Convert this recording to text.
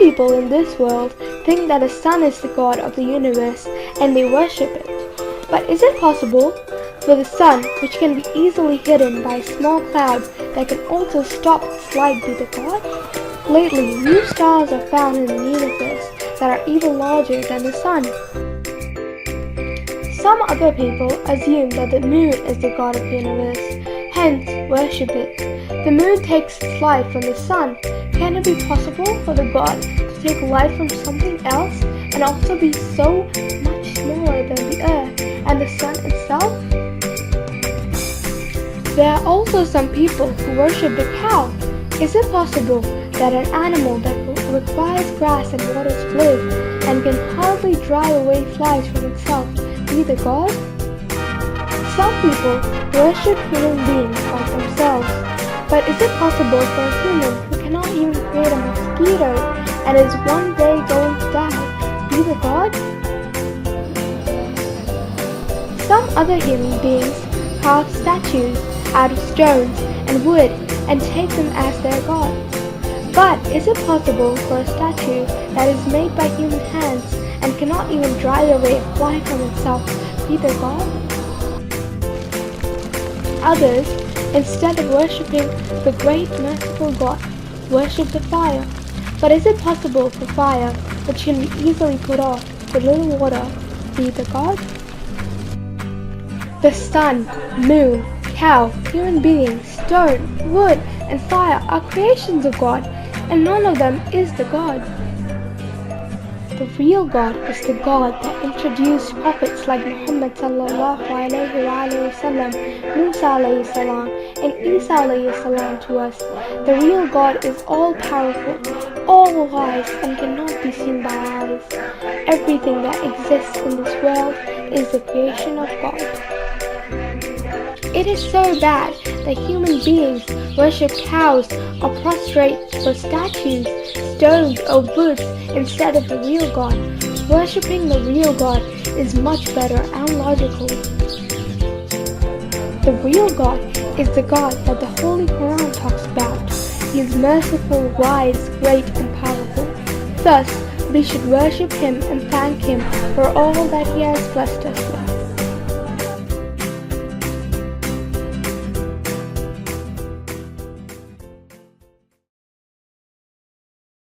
people in this world think that the sun is the god of the universe and they worship it. But is it possible for the sun, which can be easily hidden by a small cloud that can also stop its light, be the god? Lately, new stars are found in the universe that are even larger than the sun. Some other people assume that the moon is the god of the universe, hence worship it. The moon takes its light from the sun. Can it be possible for the god to take light from something else and also be so much smaller than the earth and the sun itself? There are also some people who worship the cow. Is it possible that an animal that requires grass and water to live and can hardly drive away flies from itself be the god? Some people worship human beings like themselves. But is it possible for a human who cannot even create a mosquito and is one day going to die be the god? Some other human beings carve statues out of stones and wood and take them as their god. But is it possible for a statue that is made by human hands and cannot even drive away a fly from itself be the god? Others, instead of worshipping the great merciful God, worship the fire. But is it possible for fire, which can be easily put off with little water, be the god? The sun, moon, cow, human beings, stone, wood, and fire are creations of God, and none of them is the God. The real God is the God that introduced prophets like Muhammad sallallahu alayhi wa sallam, Musa alayhi salam, and Isa alayhi salam to us. The real God is all powerful, all wise, and cannot be seen by eyes. Everything that exists in this world is the creation of God. It is so bad that human beings worship cows or prostrate for statues, stones, or woods instead of the real God. Worshipping the real God is much better and logical. The real God is the God that the Holy Quran talks about. He is merciful, wise, great, and powerful. Thus, we should worship Him and thank Him for all that He has blessed us with.